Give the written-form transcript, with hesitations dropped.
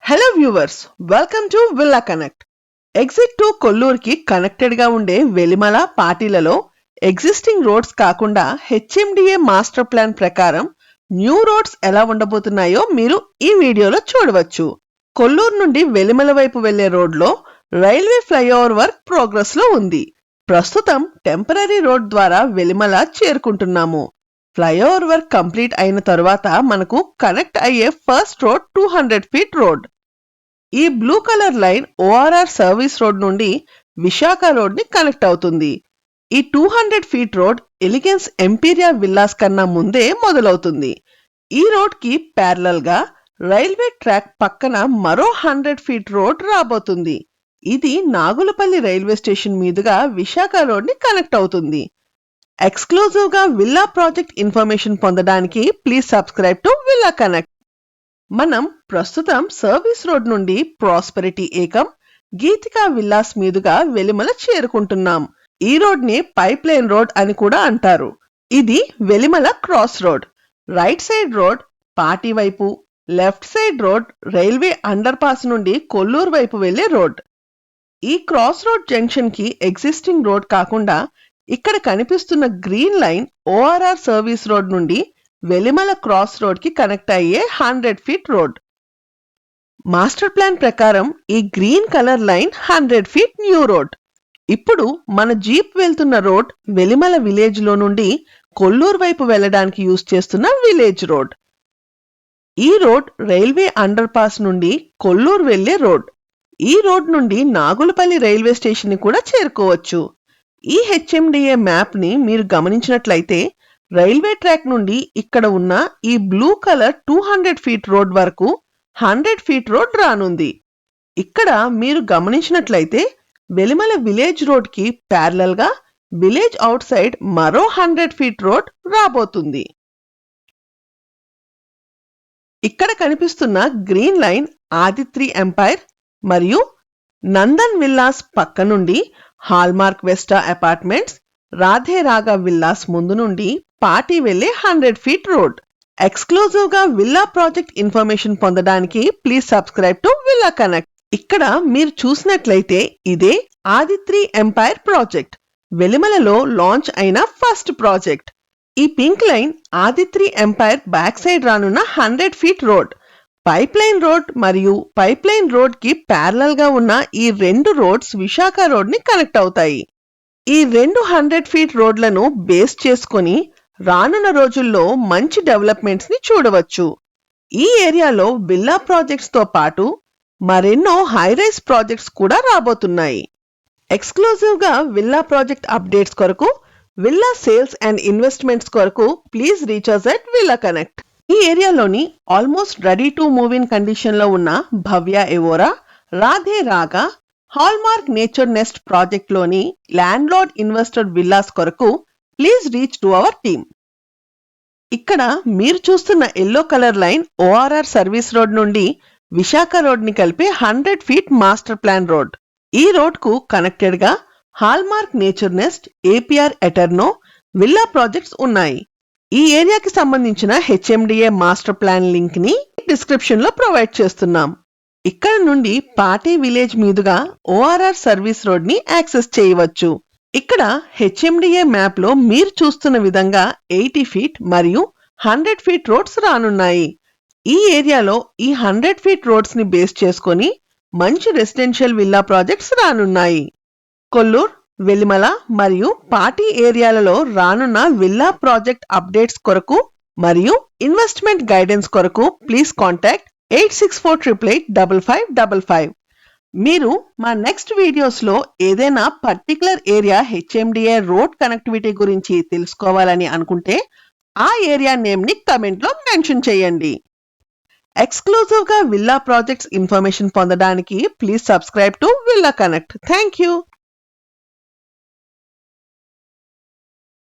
Hello viewers, welcome to villa connect. Exit to కొల్లూరుకి connected గా ఉండే వెలిమల పాటిలలో ఎగ్జిస్టింగ్ రోడ్స్ కాకుండా హెచ్ఎండిఏ మాస్టర్ ప్లాన్ ప్రకారం న్యూ రోడ్స్ ఎలా ఉండబోతున్నాయో మీరు ఈ వీడియోలో చూడవచ్చు. కొల్లూరు నుండి వెలిమల వైపు వెళ్లే రోడ్లో రైల్వే ఫ్లైఓవర్ వర్క్ ప్రోగ్రెస్ లో ఉంది. ప్రస్తుతం టెంపరరీ రోడ్ ద్వారా వెలిమల చేరుకుంటున్నాము. ఫ్లైఓవర్ వర్క్ కంప్లీట్ అయిన తరువాత మనకు కనెక్ట్ అయ్యే ఫస్ట్ రోడ్ 200 ఫీట్ రోడ్. ఈ blue colour line ORR service road నుండి విశాఖ రోడ్ ని కనెక్ట్ అవుతుంది. ఈ 200 ఫీట్ రోడ్ ఎలిగెన్స్ ఎంపీరియా విల్లాస్ కన్నా ముందే మొదలవుతుంది. ఈ రోడ్ కి ప్యారలల్ గా రైల్వే ట్రాక్ పక్కన మరో 100 ఫీట్ రోడ్ రాబోతుంది. ఇది నాగులపల్లి రైల్వే స్టేషన్ మీదుగా విశాఖ రోడ్ ని కనెక్ట్ అవుతుంది. ఎక్స్క్లూజివ్ గా విల్లా ప్రాజెక్ట్ ఇన్ఫర్మేషన్ పొందడానికి please subscribe to villa connect. మనం ప్రస్తుతం సర్వీస్ రోడ్ నుండి ప్రాస్పెరిటీ ఏకం, గీతికా విల్లాస్ మీదుగా వెలిమల చేరుకుంటున్నాం. ఈ రోడ్ ని పైప్ లైన్ రోడ్ అని కూడా అంటారు. ఇది Velimala cross road. Right side road పాటి వైపు, left side road railway under pass నుండి కొల్లూరు వైపు వెళ్లే రోడ్. ఈ క్రాస్ రోడ్ జంక్షన్ కి ఎగ్జిస్టింగ్ రోడ్ కాకుండా ఇక్కడ కనిపిస్తున్న green line ORR service road నుండి వెలిమల క్రాస్ రోడ్ కి కనెక్ట్ అయ్యే 100 ఫీట్ రోడ్. మాస్టర్ ప్లాన్ ప్రకారం ఈ green colour line 100 feet new road. ఇప్పుడు మన జీప్ వెళ్తున్న రోడ్ వెలిమల విలేజ్ లో నుండి కొల్లూరు వైపు వెళ్ళడానికి యూజ్ చేస్తున్న విలేజ్ రోడ్. ఈ రోడ్ రైల్వే అండర్ పాస్ నుండి కొల్లూరు వెళ్లే రోడ్. ఈ రోడ్ నుండి నాగులపల్లి రైల్వే స్టేషన్ ని కూడా చేరుకోవచ్చు. ఈ హెచ్ఎండిఏ మ్యాప్ ని మీరు గమనించినట్లయితే రైల్వే ట్రాక్ నుండి ఇక్కడ ఉన్న ఈ బ్లూ కలర్ 200 ఫీట్ రోడ్ వరకు 100 ఫీట్ రోడ్ రానుంది. ఇక్కడ మీరు గమనించినట్లయితే వెలిమల విలేజ్ రోడ్ కి ప్యారలల్ గా విలేజ్ అవుట్ సైడ్ మరో 100 ఫీట్ రోడ్ రాబోతుంది. ఇక్కడ కనిపిస్తున్న గ్రీన్ లైన్ ఆదిత్రి ఎంపైర్ మరియు నందన్ విల్లాస్ పక్క నుండి హాల్మార్క్ వెస్టా అపార్ట్మెంట్స్, రాధే రాగా విల్లాస్ ముందు నుండి పాటి వెళ్లే 100 ఫీట్ రోడ్. ఎక్స్క్లూజివ్ గా విల్లా ప్రాజెక్ట్ ఇన్ఫర్మేషన్ పొందడానికి please subscribe to villa connect. ఇక్కడ మీరు చూసినట్లయితే ఇదే ఆదిత్రి ఎంపైర్ ప్రాజెక్ట్, వెలిమలలో లాంచ్ అయిన ఫస్ట్ ప్రాజెక్ట్. ఈ pink line Aditri empire back side రానున్న 100 feet road. Pipe line road మరియు పైప్ లైన్ రోడ్ కి ప్యారలల్ గా ఉన్న ఈ రెండు రోడ్స్ విశాఖ రోడ్ ని కనెక్ట్ అవుతాయి. ఈ రెండు 100 ఫీట్ రోడ్లను బేస్ చేసుకొని రానున్న రోజుల్లో మంచి డెవలప్మెంట్స్ ని చూడవచ్చు. ఈ ఏరియాలో విల్లా ప్రాజెక్ట్స్ తో పాటు మరెన్నో హైరైజ్ ప్రాజెక్ట్స్ కూడా రాబోతున్నాయి. ఎక్స్క్లూజివ్ గా విల్లా ప్రాజెక్ట్ అప్డేట్స్ కొరకు, విల్లా సేల్స్ అండ్ ఇన్వెస్ట్మెంట్స్ కొరకు please reach us at villa connect. ఈ ఏరియాలోని almost ready to move in condition లో ఉన్న Bhavya Evora, Radhe Raga, Hallmark nature nest project లోని ల్యాండ్ లార్డ్ ఇన్వెస్టర్ విల్లాస్ కొరకు please reach to our team. ఇక్కడ మీరు చూస్తున్న yellow colour line ORR service road నుండి విశాఖ రోడ్ ని కలిపే 100 ఫీట్ మాస్టర్ ప్లాన్ రోడ్. ఈ రోడ్ కు కనెక్టెడ్ గా Hallmark nature nest, APR Eterno villa projects ఉన్నాయి. ఈ ఏరియాకి సంబంధించిన హెచ్ఎండిఏ మాస్టర్ ప్లాన్ లింక్ ని డిస్క్రిప్షన్ లో ప్రొవైడ్ చేస్తున్నాం. ఇక్కడ నుండి పాటి విలేజ్ మీదుగా ఓఆర్ఆర్ సర్వీస్ రోడ్ ని యాక్సెస్ చేయవచ్చు. ఇక్కడ హెచ్ఎండిఏ మ్యాప్ లో మీరు చూస్తున్న విధంగా 80 ఫీట్ మరియు 100 ఫీట్ రోడ్స్ రానున్నాయి. ఈ ఏరియాలో ఈ 100 ఫీట్ రోడ్స్ ని బేస్ చేసుకొని మంచి రెసిడెన్షియల్ విల్లా ప్రాజెక్ట్స్ రానున్నాయి. కొల్లూరు, వెలిమల మరియు పాటి ఏరియాలలో రానున్న విల్లా ప్రాజెక్ట్ అప్డేట్స్ కొరకు మరియు ఇన్వెస్ట్మెంట్ గైడెన్స్ కొరకు ప్లీజ్ కాంటాక్ట్ 8648885555. మీరు మా నెక్స్ట్ వీడియోస్ లో ఏదైనా particular area HMDA road connectivity గురించి తెలుసుకోవాలని అనుకుంటే ఆ ఏరియా నేమ్ ని కమెంట్ లో మెన్షన్ చేయండి. ఎక్స్క్లూజివ్ గా విల్లా ప్రాజెక్ట్స్ ఇన్ఫర్మేషన్ పొందడానికి please subscribe to villa connect. Thank you.